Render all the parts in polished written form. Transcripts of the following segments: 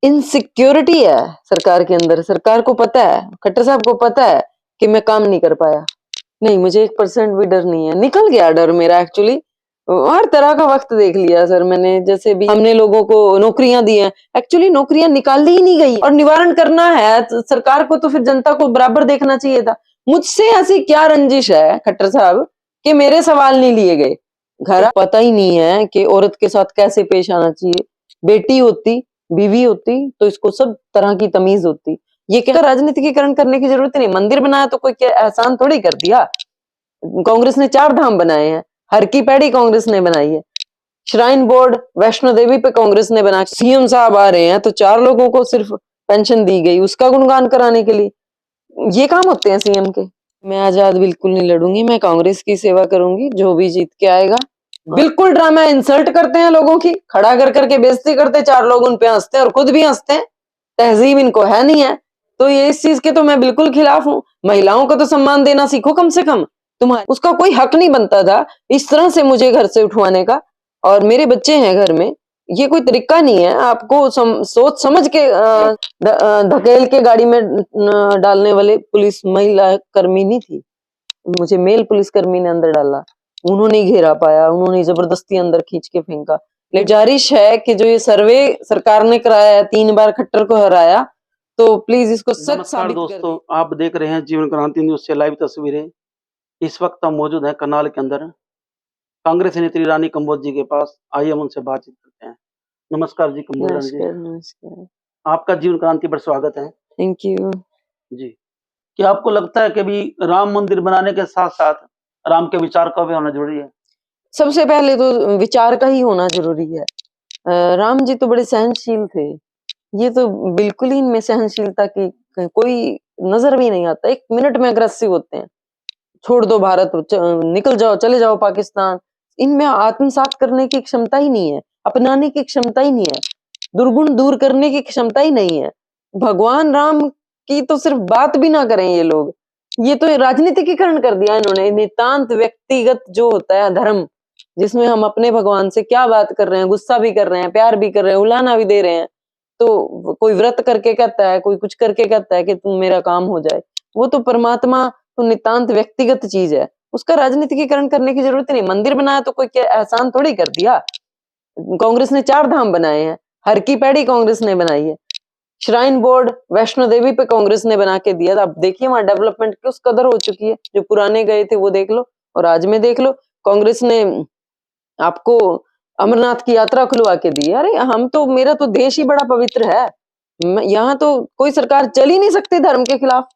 Insecurity है सरकार के अंदर। सरकार को पता है, खट्टर साहब को पता है कि मैं काम नहीं कर पाया। नहीं, मुझे 1% भी डर नहीं है, निकल गया डर मेरा। एक्चुअली हर तरह का वक्त देख लिया सर मैंने। जैसे भी हमने लोगों को नौकरियां दी हैं, एक्चुअली नौकरियां निकाली ही नहीं गई। और निवारण करना है तो सरकार को तो फिर जनता को बराबर देखना चाहिए था। मुझसे ऐसी क्या रंजिश है खट्टर साहब कि मेरे सवाल नहीं लिए गए? घर पता ही नहीं है कि औरत के साथ कैसे पेश आना चाहिए। बेटी होती, बीवी होती तो इसको सब तरह की तमीज होती। ये क्या राजनीतिकीकरण करने की जरूरत नहीं। मंदिर बनाया तो कोई क्या एहसान थोड़ी कर दिया। कांग्रेस ने 4 धाम बनाए हैं, हर की पैड़ी कांग्रेस ने बनाई है। श्राइन बोर्ड वैष्णो देवी पे कांग्रेस ने बना। सीएम साहब आ रहे हैं तो 4 लोगों को सिर्फ पेंशन दी गई, उसका गुणगान कराने के लिए। ये काम होते हैं सीएम के। मैं आजाद बिल्कुल नहीं लड़ूंगी, मैं कांग्रेस की सेवा करूंगी, जो भी जीत के आएगा। बिल्कुल ड्रामा इंसल्ट करते हैं लोगों की, खड़ा कर करके बेइज्जती करते, 4 लोग उन पे हंसते हैं और खुद भी हंसते हैं। तहजीब इनको है नहीं है। तो ये इस चीज के तो मैं बिल्कुल खिलाफ हूँ। महिलाओं को तो सम्मान देना सीखो कम से कम। तुम्हारा उसका कोई हक नहीं बनता था इस तरह से मुझे घर से उठवाने का। और मेरे बच्चे हैं घर में, ये कोई तरीका नहीं है। आपको सोच समझ के धकेल के गाड़ी में डालने वाले पुलिस महिला कर्मी नहीं थी, मुझे मेल पुलिस कर्मी ने अंदर डाला। उन्होंने घेरा पाया, उन्होंने जबरदस्ती अंदर खींच के फेंका। गुजारिश है कि जो ये सर्वे सरकार ने कराया है, 3 बार खट्टर को हराया, तो प्लीज इसको सच साबित कर दोस्तों, आप देख रहे हैं जीवन क्रांति न्यूज से लाइव तस्वीरें। इस वक्त हम मौजूद हैं करनाल के अंदर कांग्रेस नेत्री रानी कंबोज जी के पास। आइए हम उनसे बातचीत करते हैं। नमस्कार जी कंबोज रानी जी। नमस्कार। आपका जीवन क्रांति पर स्वागत है। थैंक यू जी, क्या आपको लगता है कि भी राम मंदिर बनाने के साथ साथ राम के विचार का भी होना जरूरी है? सबसे पहले तो विचार का ही होना जरूरी है। राम जी तो बड़े सहनशील थे, ये तो बिल्कुल ही इनमें सहनशीलता की कोई नजर भी नहीं आता। 1 मिनट में अग्रेसिव होते हैं, छोड़ दो भारत, निकल जाओ, चले जाओ पाकिस्तान। इनमें आत्मसात करने की क्षमता ही नहीं है, अपनाने की क्षमता ही नहीं है, दुर्गुण दूर करने की क्षमता ही नहीं है। भगवान राम की तो सिर्फ बात भी ना करें ये लोग। ये तो राजनीतिकीकरण कर दिया इन्होंने। नितांत व्यक्तिगत जो होता है धर्म, जिसमें हम अपने भगवान से क्या बात कर रहे हैं, गुस्सा भी कर रहे हैं, प्यार भी कर रहे हैं, उलाना भी दे रहे हैं। तो कोई व्रत करके कहता है, कोई कुछ करके कहता है कि तुम मेरा काम हो जाए। वो तो परमात्मा तो नितांत व्यक्तिगत चीज है, उसका राजनीतिकीकरण करने की जरूरत नहीं। मंदिर बनाया तो कोई क्या एहसान थोड़ी कर दिया। कांग्रेस ने 4 धाम बनाए हैं, हर की पैड़ी कांग्रेस ने बनाई है। श्राइन बोर्ड वैष्णो देवी पे कांग्रेस ने बना के दिया। अब देखिए वहां डेवलपमेंट किस कदर हो चुकी है। जो पुराने गए थे वो देख लो और आज में देख लो। कांग्रेस ने आपको अमरनाथ की यात्रा खुलवा के दी। अरे हम तो, मेरा तो देश ही बड़ा पवित्र है, यहाँ तो कोई सरकार चल ही नहीं सकती धर्म के खिलाफ,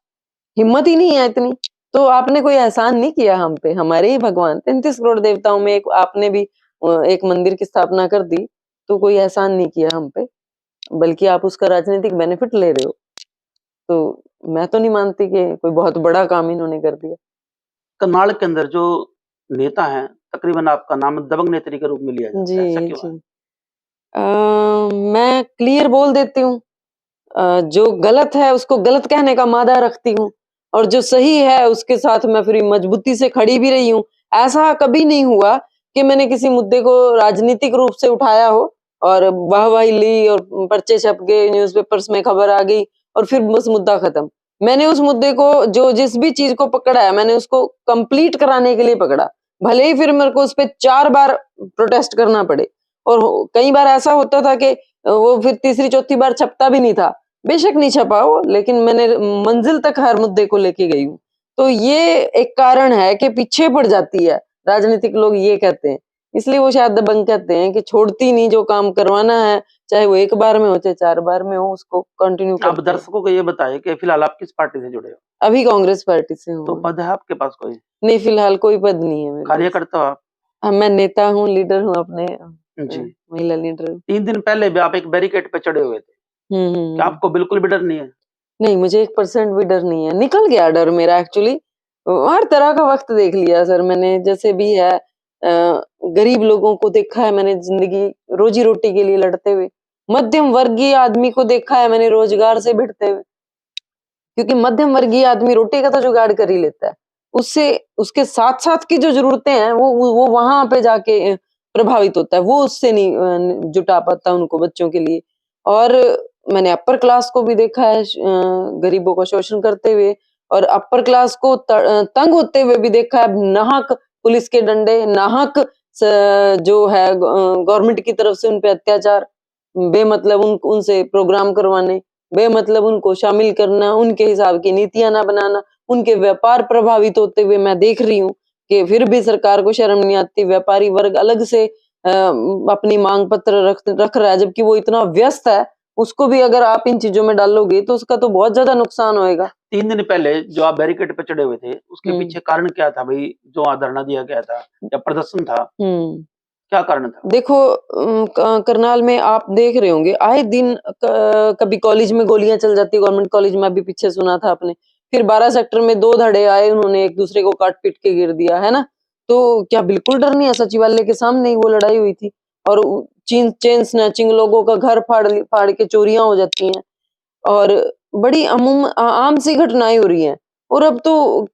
हिम्मत ही नहीं है इतनी। तो आपने कोई एहसान नहीं किया हम पे। हमारे ही भगवान 33 करोड़ देवताओं में एक आपने भी एक मंदिर की स्थापना कर दी, तो कोई एहसान नहीं किया हम पे, बल्कि आप उसका राजनीतिक बेनिफिट ले रहे हो। तो मैं तो नहीं मानती कि कोई बहुत बड़ा काम इन्होंने कर दिया। करनाल के अंदर जो नेता हैं, तकरीबन आपका नाम दबंग नेत्री के रूप में लिया जाता है, ऐसा क्यों है? मैं क्लियर बोल देती हूँ। जो गलत है उसको गलत कहने का मादा रखती हूँ, और जो सही है उसके साथ मैं फिर मजबूती से खड़ी भी रही हूँ। ऐसा कभी नहीं हुआ कि मैंने किसी मुद्दे को राजनीतिक रूप से उठाया हो और वाहवाही ली और पर्चे छप गए, न्यूज़पेपर्स में खबर आ गई और फिर बस मुद्दा खत्म। मैंने उस मुद्दे को, जो जिस भी चीज को पकड़ा है, मैंने उसको कंप्लीट कराने के लिए पकड़ा, भले ही फिर मेरे को उस पर 4 बार प्रोटेस्ट करना पड़े। और कई बार ऐसा होता था कि वो फिर तीसरी चौथी बार छपता भी नहीं था। बेशक नहीं छपा हो, लेकिन मैंने मंजिल तक हर मुद्दे को लेके गई हूँ। तो ये एक कारण है कि पीछे पड़ जाती है राजनीतिक लोग, ये कहते हैं। इसलिए वो शायद दबंग कहते हैं कि छोड़ती नहीं, जो काम करवाना है चाहे वो 1 बार में हो चाहे 4 बार में हो, उसको कंटिन्यू आप करते हैं। दर्शकों को ये बताइए कि फिलहाल आप किस पार्टी से जुड़े हो? अभी कांग्रेस पार्टी से हूँ। तो पद है आपके पास कोई? नहीं, फिलहाल कोई पद नहीं है मेरे पास। कार्यकर्ता हो आप? हाँ, मैं नेता हूँ, लीडर हूँ अपने, जी। महिला लीडर। 3 दिन पहले भी आप एक बैरिकेड पे चढ़े हुए थे, क्या आपको बिल्कुल भी डर नहीं है? नहीं, मुझे 1% भी डर नहीं है, निकल गया डर मेरा। एक्चुअली हर तरह का वक्त देख लिया सर मैंने। जैसे भी है, गरीब लोगों को देखा है मैंने जिंदगी रोजी रोटी के लिए लड़ते हुए, मध्यम वर्गीय आदमी को देखा है मैंने रोजगार से भिड़ते हुए, क्योंकि मध्यम वर्गीय आदमी रोटी का तो जुगाड़ कर ही लेता है, उससे उसके साथ साथ की जो जरूरतें हैं वो वहां पे जाके प्रभावित होता है, वो उससे नहीं जुटा पाता उनको बच्चों के लिए। और मैंने अपर क्लास को भी देखा है गरीबों का शोषण करते हुए, और अपर क्लास को तंग होते हुए भी देखा है। नाहक पुलिस के डंडे, नाहक जो है गवर्नमेंट की तरफ से उन पे अत्याचार, बेमतलब उनसे प्रोग्राम करवाने, बेमतलब उनको शामिल करना, उनके हिसाब की नीतियां ना बनाना, उनके व्यापार प्रभावित होते हुए मैं देख रही हूँ कि फिर भी सरकार को शर्म नहीं आती। व्यापारी वर्ग अलग से अपनी मांग पत्र रख रहा है, जबकि वो इतना व्यस्त है। उसको भी अगर आप इन चीजों में डालोगे तो उसका तो बहुत ज्यादा नुकसान होएगा। 3 दिन पहले जो आप बैरिकेड पे चढ़े हुए थे, उसके पीछे कारण क्या था भाई? जो वहाँ धरना दिया गया था या प्रदर्शन था, क्या कारण था? देखो करनाल में आप देख रहे होंगे आए दिन कभी कॉलेज में गोलियां चल जाती है, गवर्नमेंट कॉलेज में अभी पीछे सुना था आपने। फिर 12 सेक्टर में 2 धड़े आए, उन्होंने एक दूसरे को काट पीट के गिर दिया, है ना? तो क्या बिल्कुल डर नहीं है? सचिवालय के सामने ही वो लड़ाई हुई थी, और चेन स्नैचिंग, लोगों का घर फाड़ के चोरियां हो जाती हैं, और बड़ी आम सी घटनाएं हो रही हैं। और अब तो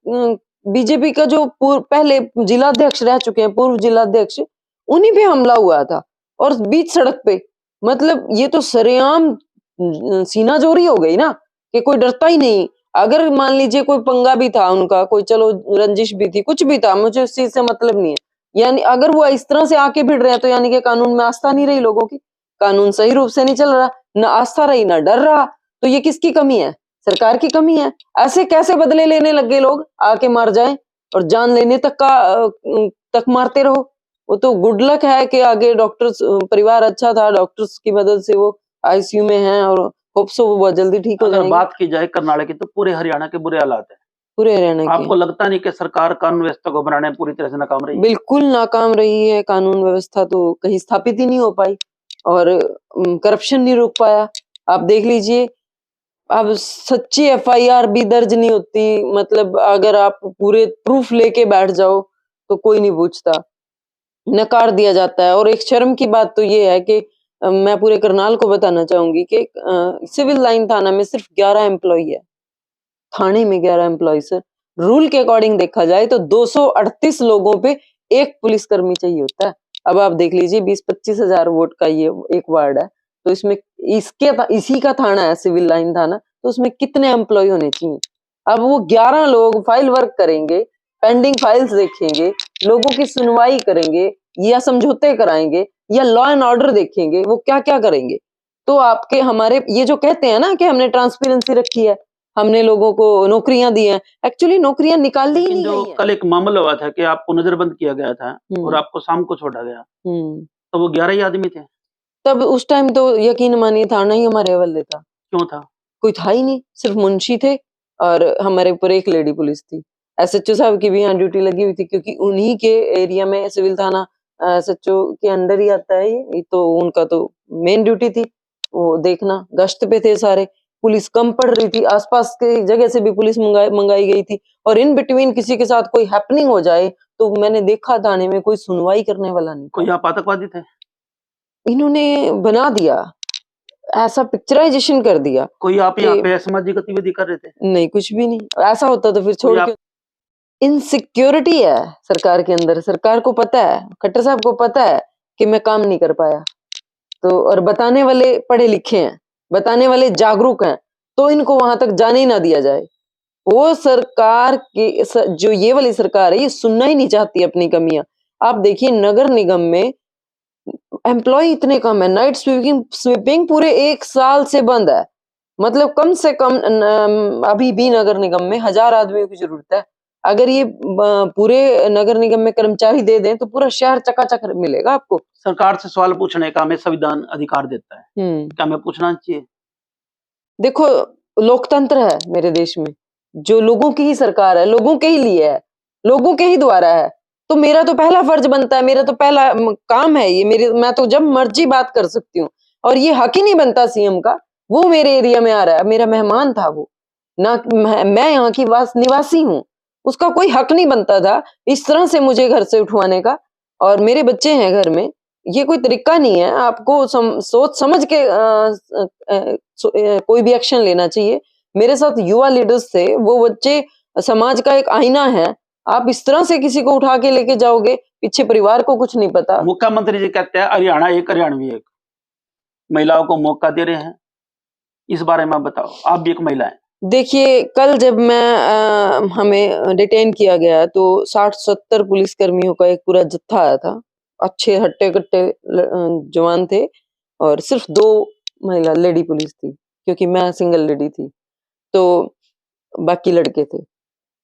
बीजेपी का जो पहले जिलाध्यक्ष रह चुके हैं, पूर्व जिलाध्यक्ष, उन्हीं पे हमला हुआ था, और बीच सड़क पे। मतलब ये तो सरेआम सीनाजोरी हो गई ना, कि कोई डरता ही नहीं। अगर मान लीजिए कोई पंगा भी था उनका, कोई चलो रंजिश भी थी, कुछ भी था, मुझे उस चीज से मतलब नहीं है। यानी अगर वो इस तरह से आके भिड़ रहे हैं तो यानी कि कानून में आस्था नहीं रही लोगों की, कानून सही रूप से नहीं चल रहा, ना आस्था रही ना डर रहा। तो ये किसकी कमी है? सरकार की कमी है। ऐसे कैसे बदले लेने लग गए लोग, आके मार जाए और जान लेने तक मारते रहो। वो तो गुड लक है कि आगे डॉक्टर्स परिवार अच्छा था, डॉक्टर्स की मदद से वो आईसीयू में हैं, और होप सो वो बहुत जल्दी ठीक हो अगर जाएंगे। बात की जाए करनाल की, तो पूरे हरियाणा के बुरे हालात हैं। पूरे हरियाणा आपको के लगता नहीं कि सरकार कानून व्यवस्था को बनाने में पूरी तरह से नाकाम रही है? बिल्कुल नाकाम रही है। कानून व्यवस्था तो कहीं स्थापित ही नहीं हो पाई, और करप्शन नहीं रोक पाया। आप देख लीजिए, अब सच्ची एफआईआर भी दर्ज नहीं होती। मतलब अगर आप पूरे प्रूफ लेके बैठ जाओ तो कोई नहीं पूछता, नकार दिया जाता है। और एक शर्म की बात तो ये है कि मैं पूरे करनाल को बताना चाहूंगी कि सिविल लाइन थाना में सिर्फ 11 एम्प्लॉय है, थाने में 11 एम्प्लॉय सर। रूल के अकॉर्डिंग देखा जाए तो 238 लोगों पे एक पुलिसकर्मी चाहिए होता है। अब आप देख लीजिए 20-25 हजार वोट का ये एक वार्ड है, तो इसमें इसी का थाना है सिविल लाइन थाना, तो उसमें कितने एम्प्लॉय होने चाहिए? अब वो 11 लोग फाइल वर्क करेंगे, पेंडिंग फाइल्स देखेंगे, लोगों की सुनवाई करेंगे, या समझौते कराएंगे, या लॉ एंड ऑर्डर देखेंगे, वो क्या क्या करेंगे? तो आपके हमारे ये जो कहते हैं ना कि हमने ट्रांसपेरेंसी रखी है, हमने लोगों को नौकरियां दी हैं, एक्चुअली नौकरियां निकाली ही लेकिन नहीं जो गई हैं। कल एक मामला हुआ था कि आपको नजरबंद किया गया था और आपको शाम को छोड़ा गया, तो वो 11 ही आदमी थे? तब उस टाइम तो यकीन मानिए थाना ही हमारे हवाले था, क्यों था? कोई था ही नहीं, सिर्फ मुंशी थे, और हमारे ऊपर एक लेडी पुलिस थी। एसएचओ साहब की भी यहाँ ड्यूटी लगी हुई थी, क्योंकि उन्हीं के एरिया में सिविल थाना एसएचओ के अंडर ही आता है ये तो उनका तो मेन ड्यूटी थी, वो देखना। गश्त पे थे सारे, पुलिस कम पड़ रही थी, आसपास के जगह से भी पुलिस मंगाई गई थी, और इन बिटवीन किसी के साथ कोई हैपनिंग हो जाए तो मैंने देखा थाने में कोई सुनवाई करने वाला नहीं कोई था। आप आतंकवादी थे? इन्होंने बना दिया, ऐसा पिक्चराइजेशन कर दिया कोई आप यहाँ कि पे असामाजिक गतिविधि कर रहे थे? नहीं, कुछ भी नहीं। ऐसा होता तो फिर कोई छोड़ आप के। इनसिक्योरिटी है सरकार के अंदर, सरकार को पता है, खट्टर साहब को पता है कि मैं काम नहीं कर पाया, तो और बताने वाले पढ़े लिखे हैं, बताने वाले जागरूक हैं, तो इनको वहां तक जाने ही ना दिया जाए। वो सरकार की जो ये वाली सरकार है, ये सुनना ही नहीं चाहती अपनी कमियां। आप देखिए नगर निगम में एम्प्लॉय इतने कम है, नाइट स्वीपिंग पूरे 1 साल से बंद है। मतलब कम से कम अभी भी नगर निगम में 1000 आदमियों की जरूरत है। अगर ये पूरे नगर निगम में कर्मचारी दे दें तो पूरा शहर चकाचक मिलेगा आपको। सरकार से सवाल पूछने का हमें संविधान अधिकार देता है, क्या हमें पूछना चाहिए? देखो लोकतंत्र है मेरे देश में, जो लोगों की ही सरकार है, लोगों के ही लिए है, लोगों के ही द्वारा है। तो मेरा तो पहला फर्ज बनता है, मेरा तो पहला काम है ये, मेरे मैं तो जब मर्जी बात कर सकती हूँ, और ये हक ही नहीं बनता सीएम का। वो मेरे एरिया में आ रहा है, मेरा मेहमान था वो, ना मैं यहाँ की निवासी हूँ, उसका कोई हक नहीं बनता था इस तरह से मुझे घर से उठवाने का। और मेरे बच्चे हैं घर में, ये कोई तरीका नहीं है। आपको सोच समझ के कोई भी एक्शन लेना चाहिए। मेरे साथ युवा लीडर्स थे, वो बच्चे समाज का एक आईना है। आप इस तरह से किसी को उठा के लेके जाओगे, पीछे परिवार को कुछ नहीं पता। मुख्यमंत्री जी कहते हैं हरियाणा एक हरियाणवी एक, महिलाओं को मौका दे रहे हैं, इस बारे में आप बताओ, आप भी एक महिला हैं। देखिए, कल जब मैं हमें डिटेन किया गया तो 60-70 पुलिसकर्मियों का एक पूरा जत्था आया था। अच्छे हट्टे-कट्टे जवान थे और सिर्फ 2 महिला लेडी पुलिस थी, क्योंकि मैं सिंगल लेडी थी, तो बाकी लड़के थे।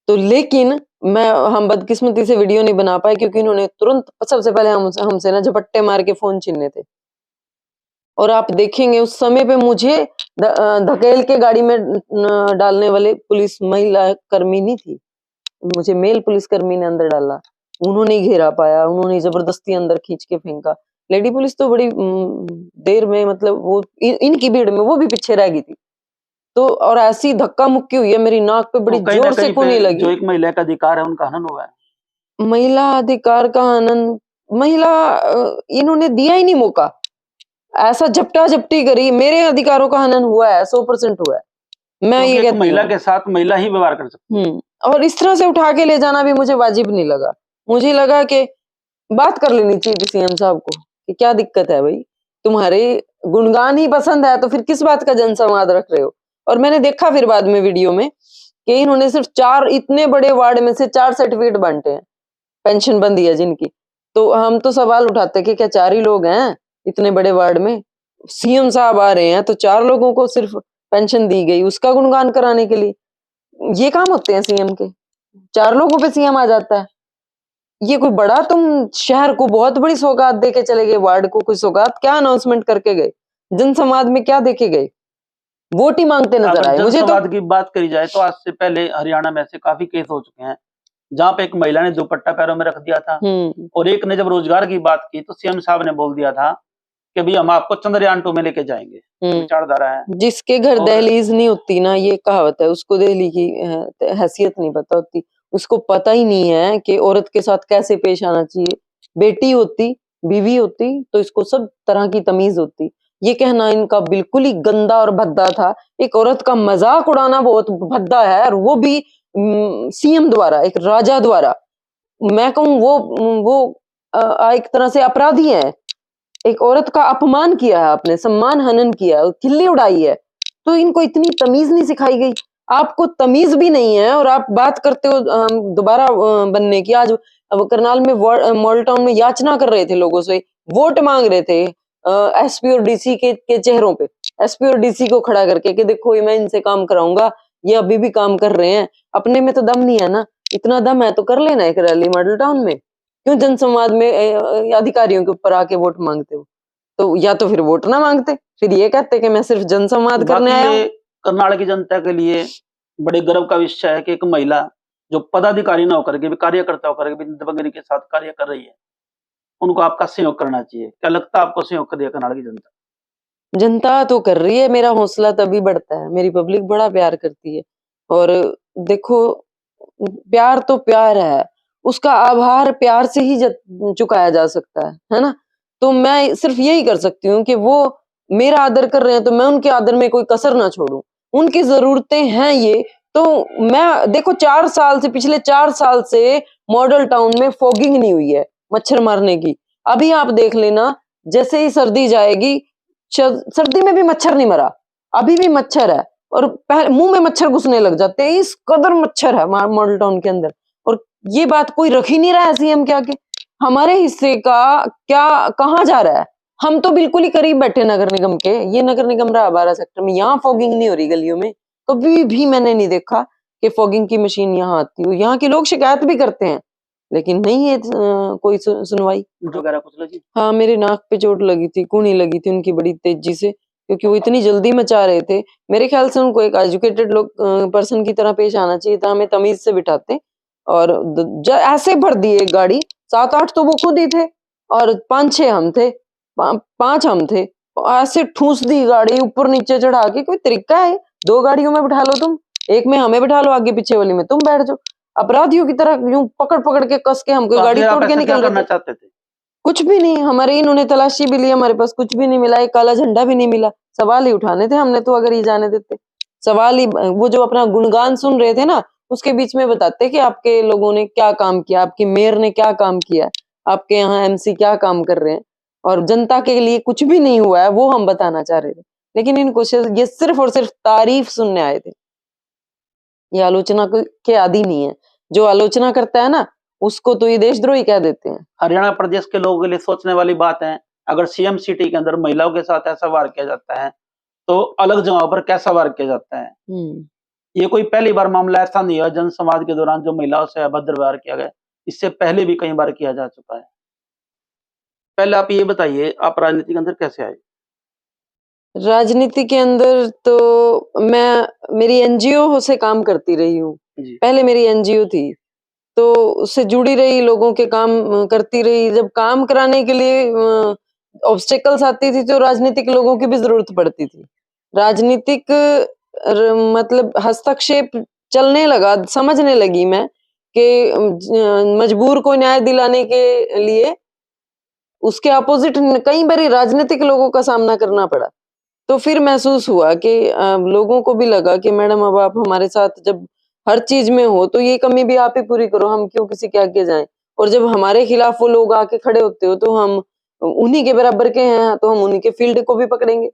तो लेकिन हम बदकिस्मती से वीडियो नहीं बना पाए क्योंकि इन्होंने तुरंत सबसे पहले हमसे ना झपट्टे मार के फ़ोन छीने थे। और आप देखेंगे उस समय पे मुझे धकेल के गाड़ी में डालने वाले पुलिस महिला कर्मी नहीं थी। मुझे मेल पुलिसकर्मी ने अंदर डाला। उन्होंने ही घेरा पाया, उन्होंने ज़बरदस्ती अंदर खींच के फेंका। लेडी पुलिस तो बड़ी देर में मतलब वो इनकी भीड़ में वो भी पीछे रह गई थी। तो और ऐसी धक्का-मुक्की हुई है मेरी नाक पे बड़ी तो कहीं न ज़ोर से कहीं खूनी पे लगी। जो एक महिला का अधिकार है उनका हनन हुआ है। महिला अधिकार का हनन इन्होंने दिया ही नहीं मौका। ऐसा झपटा-झपटी करी, मेरे अधिकारों का हनन हुआ है, 100% हुआ है। मैं क्योंकि ये एक कहती महिला हूँ। के साथ महिला ही व्यवहार कर सकती है। और इस तरह से उठा के ले जाना भी मुझे वाजिब नहीं लगा। मुझे लगा कि बात कर लेनी चाहिए थी सीएम साहब को कि क्या दिक्कत है भई? तुम्हारे गुणगान ही पसंद है तो फिर किस बात का जनसंवाद रख रहे हो? और मैंने देखा फिर बाद में वीडियो में कि इन्होंने सिर्फ 4 इतने बड़े वार्ड में से 4 सर्टिफिकेट बाँटे हैं, पेंशन बंदी है जिनकी। तो हम तो सवाल उठाते कि क्या 4 ही लोग हैं इतने बड़े वार्ड में? सीएम साहब आ रहे हैं तो 4 लोगों को सिर्फ पेंशन दी गई, उसका गुणगान कराने के लिए। ये काम होते हैं सीएम के। 4 लोगों पे सीएम आ जाता है। ये कोई बड़ा तुम शहर को बहुत बड़ी सौगात देके चले गए, वार्ड को कोई सौगात क्या अनाउंसमेंट करके गए? जनसंवाद में क्या देके गए? वोट ही माँगते नज़र अगर आए मुझे तो। जनसंवाद की बात करी जाए तो आज से पहले हरियाणा में ऐसे काफ़ी केस हो चुके हैं, जहाँ पे एक महिला ने दुपट्टा पैरों में रख दिया था हुँ, और एक ने जब रोजगार की बात की तो सीएम साहब ने बोल दिया था कि भई हम आपको चंद्रयान 2 में लेके जाएँगे। हुँ। विचारधारा है। जिसके घर और दहलीज़ नहीं होती ना, ये कहावत है, उसको दहली की हैसियत नहीं पता होती। उसको पता ही नहीं है कि औरत के साथ कैसे पेश आना चाहिए। बेटी होती, बीवी होती, तो इसको सब तरह की तमीज़ होती। ये कहना इनका बिल्कुल ही गंदा और भद्दा था। एक औरत का मज़ाक उड़ाना बहुत भद्दा है और वो भी सीएम द्वारा, एक राजा द्वारा। मैं कहूँ वो एक तरह से अपराधी हैं। एक औरत का अपमान किया है आपने, सम्मान हनन किया है, खिल्ली उड़ाई है, तो इनको इतनी तमीज़ नहीं सिखाई गई। आपको तमीज़ भी नहीं है और आप बात करते हो दोबारा बनने की। आज अब करनाल में मॉडल टाउन में याचना कर रहे थे लोगों से, वोट माँग रहे थे एसपी और डीसी के चेहरों पे। एसपी और डीसी को खड़ा करके कि देखो ये मैं इनसे काम कराऊँगा, ये अभी भी काम कर रहे हैं। अपने में तो दम नहीं है ना, इतना दम है तो कर लेना एक रैली मॉडल टाउन में। क्यों जनसंवाद में अधिकारियों के ऊपर आके वोट माँगते हो? तो या तो फिर वोट ना माँगते, फिर ये कहते कि मैं सिर्फ जनसंवाद करने बाकी आया ये हूँ। कर्नाटक की जनता के लिए बड़े गर्व का विषय है कि एक महिला जो पदाधिकारी ना होकर के भी कार्यकर्ता होकर के भी दबंगगिरी के साथ कार्य कर रही है, उनको आपका सहयोग करना चाहिए। क्या लगता है आपको सहयोग करेगी कर्नाटक की जनता? जनता तो कर रही है, मेरा हौसला तभी बढ़ता है, मेरी पब्लिक बड़ा प्यार करती है। और देखो प्यार तो प्यार है, उसका आभार प्यार से ही चुकाया जा सकता है ना? तो मैं सिर्फ यही कर सकती हूँ कि वो मेरा आदर कर रहे हैं तो मैं उनके आदर में कोई कसर ना छोड़ूँ। उनकी ज़रूरतें हैं ये, तो मैं देखो 4 साल से पिछले 4 साल से मॉडल टाउन में फॉगिंग नहीं हुई है, मच्छर मारने की। अभी आप देख लेना, जैसे ही सर्दी जाएगी सर्दी में भी मच्छर नहीं मरा, अभी भी मच्छर है और मुंह में मच्छर घुसने लग जाते हैं, इस कदर मच्छर है मॉडल टाउन के अंदर। और ये बात कोई रख ही नहीं रहा है सीएम के आगे। हमारे हिस्से का क्या कहाँ जा रहा है? हम तो बिल्कुल ही करीब बैठे नगर निगम के, ये नगर निगम रहा 12 सेक्टर में, यहाँ फॉगिंग नहीं हो रही गलियों में। कभी भी मैंने नहीं देखा कि फॉगिंग की मशीन यहाँ आती हो। यहाँ के लोग शिकायत भी करते हैं, लेकिन नहीं है कोई सुनवाई। वगैरह कुछ लगी? हाँ, मेरे नाक पे चोट लगी थी, कूहनी लगी थी उनकी बड़ी तेज़ी से, क्योंकि वो इतनी जल्दी मचा रहे थे। मेरे ख़्याल से उनको एक एजुकेटेड लोग पर्सन की तरह पेश आना चाहिए था, हमें तमीज़ से बिठाते और द ज ऐसे भर दी एक गाड़ी, 7-8 तो वो खुद ही थे और 5-6 हम थे, 5 हम थे। ऐसे ठूँस दी गाड़ी ऊपर-नीचे चढ़ा के, कोई तरीका है? 2 गाड़ियों में बिठा लो तुम, एक में हमें बिठा लो, आगे-पीछे वाली में तुम बैठ जाओ। अपराधियों की तरह यूँ पकड़-पकड़ के कस के हम कोई तो गाड़ी आखिर आप तोड़ के ऐसा क्या निकल करना रहे थे। चाहते थे? कुछ भी नहीं, हमारे इन्होंने तलाशी भी ली, हमारे पास कुछ भी नहीं मिला, एक काला झंडा भी नहीं मिला। सवाल ही उठाने थे हमने तो अगर ये जाने देते। सवाल ही वो जो अपना गुणगान सुन रहे थे ना, उसके बीच में बताते कि आपके लोगों ने क्या काम किया, आपकी मेयर ने क्या काम किया, आपके यहाँ एमसी क्या काम कर रहे हैं और जनता के लिए कुछ भी नहीं हुआ है, वो हम बताना चाह रहे थे। लेकिन इनको ये सिर्फ और सिर्फ तारीफ सुनने आए थे। ये आलोचना के आदी नहीं है। जो आलोचना करता है ना, उसको तो ये देशद्रोही कह देते हैं। हरियाणा प्रदेश के लोगों के लिए सोचने वाली बात है, अगर सीएम सिटी के अंदर महिलाओं के साथ ऐसा वार किया जाता है, तो अलग जगहों पर कैसा वार किया जाता है। ये कोई पहली बार मामला ऐसा नहीं है जनसंवाद के दौरान जो महिलाओं से अभद्र व्यवहार किया गया, इससे पहले भी कई बार किया जा चुका है। पहले आप ये बताइए, आप राजनीति के अंदर कैसे आए? राजनीति के अंदर तो मैं मेरी एनजीओ से काम करती रही हूँ। पहले मेरी एनजीओ थी, तो उससे जुड़ी रही, लोगों के काम करती रही। जब काम कराने के लिए ऑब्स्टेकल्स आती थी, तो राजनीतिक लोगों की भी जरूरत पड़ती थी। राजनीतिक मतलब हस्तक्षेप चलने लगा, समझने लगी मैं कि मजबूर को न्याय दिलाने के लिए उसके अपोजिट कई बारी राजनीतिक लोगों का सामना करना पड़ा। तो फिर महसूस हुआ कि लोगों को भी लगा कि मैडम अब आप हमारे साथ जब हर चीज में हो, तो ये कमी भी आप ही पूरी करो, हम क्यों किसी के आगे जाएं। और जब हमारे खिलाफ वो लोग आके खड़े होते हो, तो हम उन्हीं के बराबर के हैं, तो हम उन्हीं के फील्ड को भी पकड़ेंगे।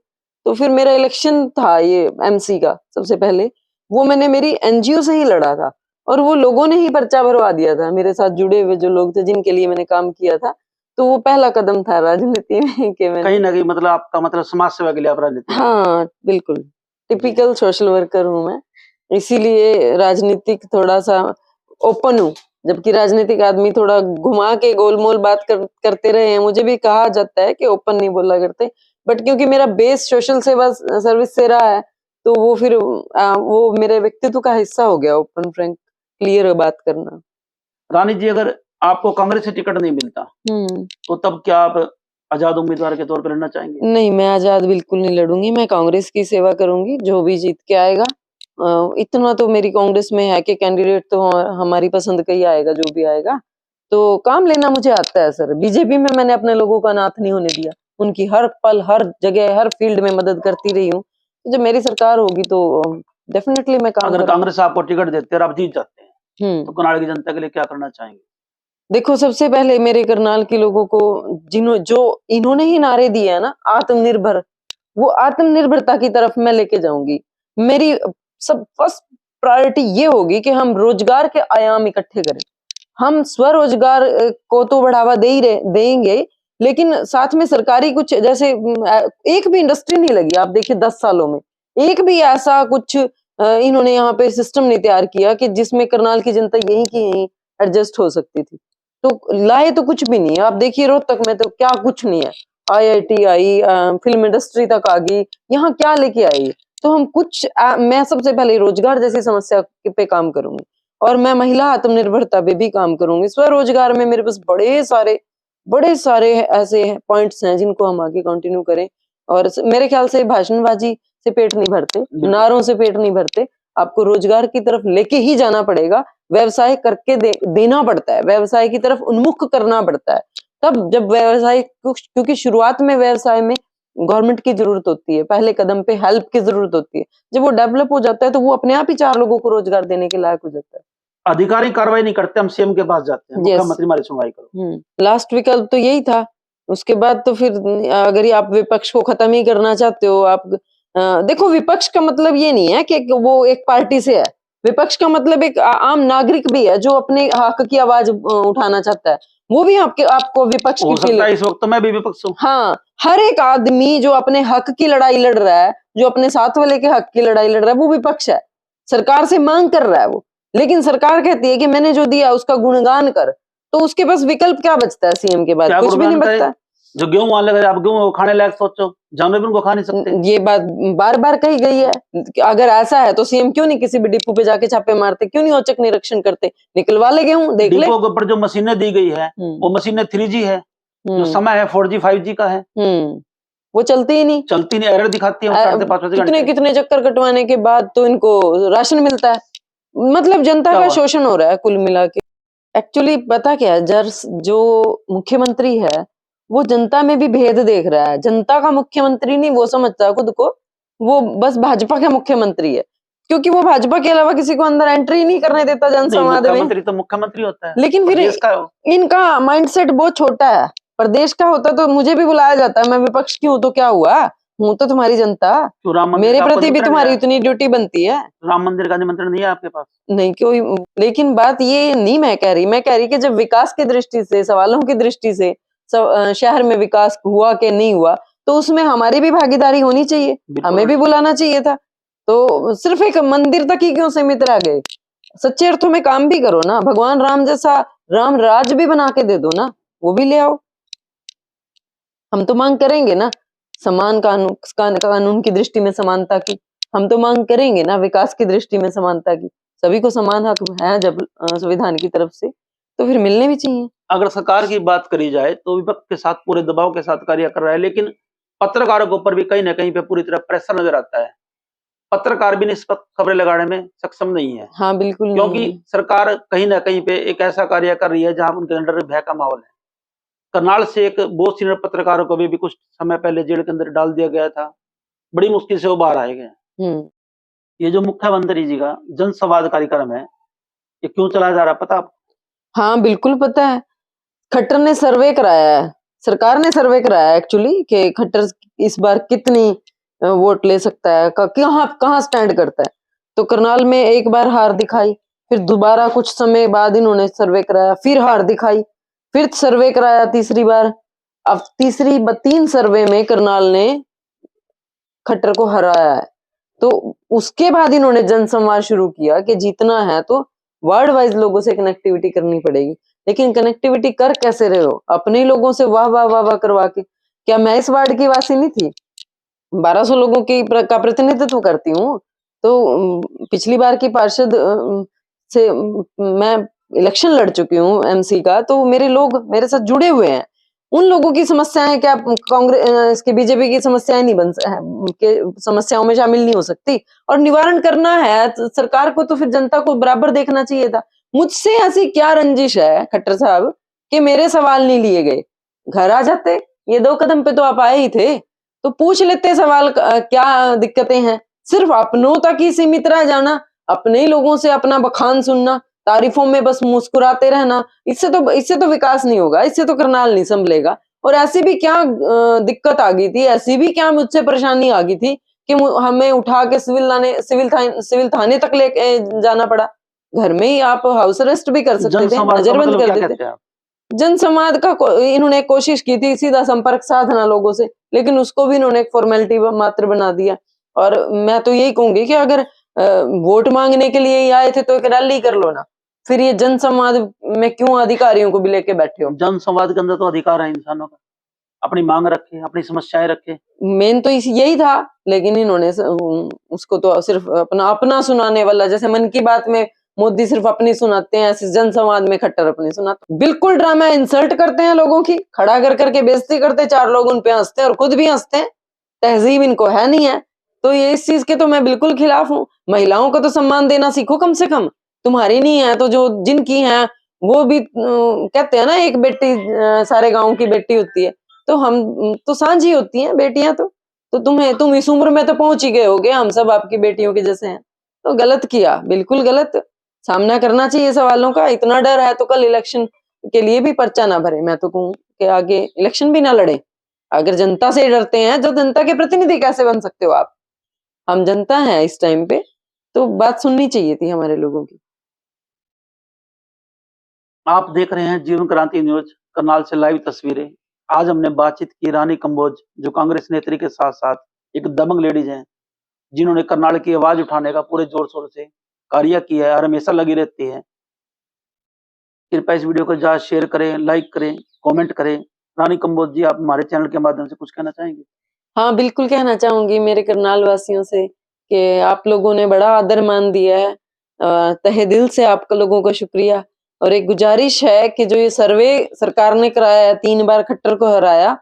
तो फिर मेरा इलेक्शन था ये एमसी का, सबसे पहले वो मैंने मेरी एनजीओ से ही लड़ा था, और वो लोगों ने ही पर्चा भरवा दिया था। मेरे साथ जुड़े हुए जो लोग थे, जिनके लिए मैंने काम किया था, तो वो पहला कदम था राजनीति में कि मैंने कहीं ना कहीं मतलब आपका मतलब समाज सेवा के लिए आप राजनीति। हाँ, बिल्कुल टिपिकल सोशल वर्कर हूँ मैं, इसीलिए राजनीतिक थोड़ा सा ओपन हूँ। जबकि राजनीतिक आदमी थोड़ा घुमा के गोलमोल बात करते रहे हैं। मुझे भी कहा जाता है कि ओपन नहीं बोला करते, बट क्योंकि मेरा बेस सोशल सेवा सर्विस से रहा है, तो वो फिर वो मेरे व्यक्तित्व का हिस्सा हो गया, ओपन फ्रैंक क्लियर बात करना। रानी जी, अगर आपको कांग्रेस से टिकट नहीं मिलता, तो तब क्या आप आजाद उम्मीदवार के तौर पर लड़ना चाहेंगे? नहीं, मैं आजाद बिल्कुल नहीं लड़ूंगी। मैं कांग्रेस की सेवा करूंगी, जो भी जीत के आएगा। इतना तो मेरी कांग्रेस में है कि कैंडिडेट तो हमारी पसंद का ही आएगा, जो भी आएगा। तो काम लेना मुझे आता है सर। बीजेपी में मैंने अपने लोगों का अनाथ नहीं होने दिया, उनकी हर पल, हर जगह, हर फील्ड में मदद करती रही हूँ। तो जब मेरी सरकार होगी, तो डेफिनेटली मैं काम अगर कांग्रेस आपको टिकट देते और आप जीत जाते हैं, तो करनाल की जनता के लिए क्या करना चाहेंगे? देखो, सबसे पहले मेरे करनाल के लोगों को, जो इन्होंने ही नारे दिए हैं ना, आत्मनिर्भर, वो आत्मनिर्भरता की तरफ मैं लेके जाऊंगी। मेरी सब फर्स्ट प्रायोरिटी ये होगी कि हम रोजगार के आयाम इकट्ठे करें। हम स्वरोजगार को तो बढ़ावा देंगे, लेकिन साथ में सरकारी कुछ, जैसे एक भी इंडस्ट्री नहीं लगी, आप देखिए 10 सालों में एक भी ऐसा कुछ इन्होंने यहाँ पे सिस्टम नहीं तैयार किया कि जिसमें करनाल की जनता यहीं की यहीं एडजस्ट हो सकती थी। तो लाए तो कुछ भी नहीं है। आप देखिए रोहतक में तो क्या कुछ नहीं है। आईआईटी आई, फिल्म इंडस्ट्री तक आ गई, यहाँ क्या लेके आई। तो हम कुछ मैं सबसे पहले रोजगार जैसी समस्या पे काम करूंगी, और मैं महिला आत्मनिर्भरता पे भी काम करूंगी। स्वरोजगार में मेरे पास बड़े सारे ऐसे पॉइंट्स हैं जिनको हम आगे कंटिन्यू करें। और मेरे ख्याल से भाषणबाजी से पेट नहीं भरते, नारों से पेट नहीं भरते, आपको रोजगार की तरफ लेके ही जाना पड़ेगा। व्यवसाय करके देना पड़ता है, व्यवसाय की तरफ उन्मुख करना पड़ता है। तब जब व्यवसाय, क्योंकि शुरुआत में व्यवसाय में गवर्नमेंट की जरूरत होती है, पहले कदम पे हेल्प की जरूरत होती है। जब वो डेवलप हो जाता है, तो वो अपने आप ही 4 लोगों को रोजगार देने के लायक हो जाता है। अधिकारी कार्रवाई नहीं करते, हम सीएम के पास जाते हैं, मुख्यमंत्री हमारी सुनवाई करो। लास्ट विकल्प तो यही था। उसके बाद तो फिर अगर ही आप विपक्ष को खत्म ही करना चाहते हो, आप देखो, विपक्ष का मतलब ये नहीं है कि वो एक पार्टी से है। विपक्ष का मतलब एक आम नागरिक भी है, जो अपने हक की आवाज उठाना चाहता है। वो भी आपको विपक्ष हो सकता है इस वक्त तो मैं भी विपक्ष हूँ। हाँ, हर एक आदमी जो अपने हक की लड़ाई लड़ रहा है, जो अपने साथ वाले के हक की लड़ाई लड़ रहा है, वो विपक्ष है। सरकार से मांग कर रहा है वो, लेकिन सरकार कहती है कि मैंने जो दिया उसका गुणगान कर। तो उसके पास विकल्प क्या बचता है? सीएम के बाद कुछ भी नहीं बचता। जो गेहूं वहां लगा, आप गेहूं खाने लायक सोचो, जानवर भी उनको खा नहीं सकते। ये बात बार बार कही गई है। अगर ऐसा है तो सीएम क्यों नहीं किसी भी डिपो पे जाके छापे मारते, क्यों नहीं औचक निरीक्षण करते, निकलवा ले गेहूं, देख ले। डिपो के ऊपर जो मशीनें दी गई है, वो मशीनें 3G है, जो समय है 4G 5G का है, वो चलती ही नहीं, एरर दिखाती है। कितने चक्कर कटवाने के बाद तो इनको राशन मिलता है। मतलब जनता का शोषण हो रहा है कुल मिला के। एक्चुअली पता क्या है, जो मुख्यमंत्री है, वो जनता में भी भेद देख रहा है। जनता का मुख्यमंत्री नहीं वो समझता खुद को, वो बस भाजपा का मुख्यमंत्री है, क्योंकि वो भाजपा के अलावा किसी को अंदर एंट्री नहीं करने देता जनसंवाद में। मुख्यमंत्री तो मुख्यमंत्री होता है, लेकिन फिर इनका माइंडसेट बहुत छोटा है। प्रदेश का होता तो मुझे भी बुलाया जाता, मैं विपक्ष की हूं तो क्या हुआ, हूँ तो तुम्हारी जनता, क्यों राम मंदिर मेरे का आपको प्रति भी निमंत्रण तुम्हारी नहीं उतनी ड्यूटी बनती है। आया? राम मंदिर का निमंत्रण नहीं है आपके पास? नहीं क्यों, लेकिन बात ये नहीं मैं कह रही कि जब विकास की दृष्टि से, सवालों की दृष्टि से शहर में विकास हुआ कि नहीं हुआ, तो उसमें हमारी भी भागीदारी होनी चाहिए, बिल्कुल। हमें भी बुलाना चाहिए था। तो सिर्फ एक मंदिर तक ही क्यों सीमित रह गए? सच्चे अर्थों में काम भी करो ना, भगवान राम जैसा राम राज भी बना के दे दो ना, वो भी ले आओ। हम तो मांग करेंगे ना समान कानून की दृष्टि में समानता की, हम तो मांग करेंगे ना विकास की दृष्टि में समानता की। सभी को समान हक है जब संविधान की तरफ से, तो फिर मिलने भी चाहिए। अगर सरकार की बात करी जाए तो विपक्ष के साथ पूरे दबाव के साथ कार्य कर रहा है, लेकिन पत्रकारों के ऊपर भी कहीं ना कहीं पे पूरी तरह प्रेशर नजर आता है। पत्रकार भी निष्पक्ष खबरें लगाने में सक्षम नहीं है, हाँ बिल्कुल नहीं क्योंकि है। सरकार कहीं ना कहीं पे एक ऐसा कार्य कर रही है जहां उनके अंदर भय का माहौल है। करनाल से एक बहुत सीनियर पत्रकारों को भी कुछ समय पहले जेल के अंदर डाल दिया गया था, बड़ी मुश्किल से वो बाहर आए गए। हम्म। ये जो मुख्यमंत्री जी का जनसंवाद कार्यक्रम है, ये क्यों चलाया जा रहा है पता आपको? हाँ बिल्कुल पता है, खट्टर ने सर्वे कराया है, सरकार ने सर्वे कराया एक्चुअली कि खट्टर इस बार कितनी वोट ले सकता है, कहाँ कहाँ स्टैंड करता है। तो करनाल में एक बार हार दिखाई, फिर दोबारा कुछ समय बाद इन्होंने सर्वे कराया, फिर हार दिखाई, फिर सर्वे कराया तीसरी बार। अब 3 सर्वे में करनाल ने खट्टर को हराया है। तो उसके बाद इन्होंने जनसंवाद शुरू किया कि जीतना है तो वार्ड वाइज लोगों से कनेक्टिविटी करनी पड़ेगी। लेकिन कनेक्टिविटी कर कैसे रहे हो? अपने लोगों से वाह वाह वाह वाह करवा के। क्या मैं इस वार्ड की वासी नहीं थी? 1200 लोगों की का प्रतिनिधित्व करती हूँ। तो पिछली बार की पार्षद से मैं इलेक्शन लड़ चुकी हूँ एमसी का, तो मेरे लोग मेरे साथ जुड़े हुए हैं। उन लोगों की समस्याएं क्या कांग्रेस इसके बीजेपी की समस्याएं नहीं बन के समस्याओं में शामिल नहीं हो सकती? और निवारण करना है तो सरकार को, तो फिर जनता को बराबर देखना चाहिए था। मुझसे ऐसी क्या रंजिश है खट्टर साहब कि मेरे सवाल नहीं लिए गए? घर आ जाते, ये 2 कदम पे तो आप आए ही थे, तो पूछ लेते सवाल क्या दिक्कतें हैं। सिर्फ अपनों तक ही सीमित रह जाना, अपने ही लोगों से अपना बखान सुनना, तारीफों में बस मुस्कुराते रहना, इससे तो विकास नहीं होगा, इससे तो करनाल नहीं संभलेगा। और ऐसी भी क्या दिक्कत आ गई थी, ऐसी भी क्या मुझसे परेशानी आ गई थी कि हमें उठा के सिविल थाने तक लेके जाना पड़ा। घर में ही आप हाउस अरेस्ट भी कर सकते थे, जनसंवाद का नजरबंद मतलब कर क्या देते। कहते हैं आप? जनसंवाद का इन्होंने कोशिश की थी सीधा संपर्क साधना लोगों से, लेकिन उसको भी इन्होंने एक फॉर्मेलिटी मात्र बना दिया। और मैं तो यही कहूंगी कि अगर वोट मांगने के लिए ही आए थे तो एक रैली कर लो ना, फिर ये जनसंवाद में क्यों अधिकारियों को भी लेके बैठे हो? जनसंवाद के अंदर तो अधिकार है इंसानों का, अपनी मांग रखे, अपनी समस्याएं रखे। मेन तो यही था, लेकिन इन्होंने उसको तो सिर्फ अपना अपना सुनाने वाला, जैसे मन की बात में मोदी सिर्फ अपनी सुनाते हैं, ऐसे जनसंवाद में खट्टर अपनी सुनाते। बिल्कुल ड्रामा, इंसल्ट करते हैं लोगों की, खड़ा कर करके बेइज्जती करते, 4 लोग उन पे हंसते हैं और खुद भी हंसते हैं। तहजीब इनको है नहीं है। तो ये इस चीज के तो मैं बिल्कुल खिलाफ हूँ। महिलाओं को तो सम्मान देना सीखो कम से कम। तुम्हारी नहीं है तो जो जिनकी है वो भी कहते हैं ना, एक बेटी सारे गांव की बेटी होती है। तो हम तो साझी होती हैं बेटियां तो तुम इस उम्र में तो पहुंच ही गए होगे, हम सब आपकी बेटियों के जैसे हैं। तो गलत किया, बिल्कुल गलत। सामना करना चाहिए सवालों का। इतना डर है तो कल इलेक्शन के लिए भी पर्चा ना भरे, मैं तो कहूँ कि आगे इलेक्शन भी ना लड़े। अगर जनता से डरते हैं, जो जनता के प्रतिनिधि कैसे बन सकते हो आप? हम जनता हैं इस टाइम पे, तो बात सुननी चाहिए थी हमारे लोगों की। आप देख रहे हैं जीवन क्रांति न्यूज, करनाल से लाइव तस्वीरें। आज हमने बातचीत की रानी कंबोज, जो कांग्रेस नेत्री के साथ साथ एक दबंग लेडीज हैं, जिन्होंने करनाल की आवाज उठाने का पूरे जोर शोर से कार्य किया है और हमेशा लगी रहती है। कृपया इस वीडियो को ज्यादा शेयर करें, लाइक करें, कमेंट करें। रानी कंबोज जी, आप हमारे चैनल के माध्यम से कुछ कहना चाहेंगे? हाँ, बिल्कुल कहना चाहूँगी मेरे करनाल वासियों से कि आप लोगों ने बड़ा आदर-मान दिया है। तहे दिल से आपका लोगों का शुक्रिया। और एक गुज़ारिश है कि जो ये सर्वे सरकार ने कराया है, 3 बार खट्टर को हराया,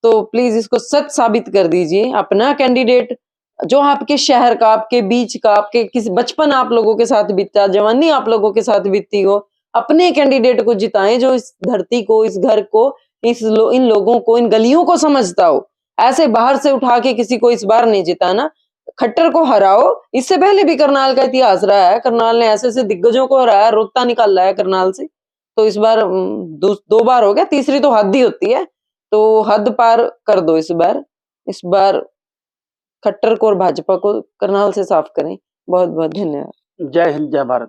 तो प्लीज़ इसको सच साबित कर दीजिए। अपना कैंडिडेट जो आपके शहर का, आपके बीच का, आपके किसी बचपन आप लोगों के साथ बीता, जवानी आप लोगों के साथ बीती हो, अपने कैंडिडेट को जिताएँ जो इस धरती को, इस घर को, इन लोगों को, इन गलियों को समझता हो। ऐसे बाहर से उठा के किसी को इस बार नहीं जिताना। खट्टर को हराओ। इससे पहले भी करनाल का इतिहास रहा है, करनाल ने ऐसे-ऐसे दिग्गजों को हराया, रोता निकाला है करनाल से। तो इस बार 2 बार हो गया, तीसरी तो हद ही होती है। तो हद पार कर दो इस बार। इस बार खट्टर को और भाजपा को करनाल से साफ करें। बहुत बहुत धन्यवाद। जय हिंद, जय भारत।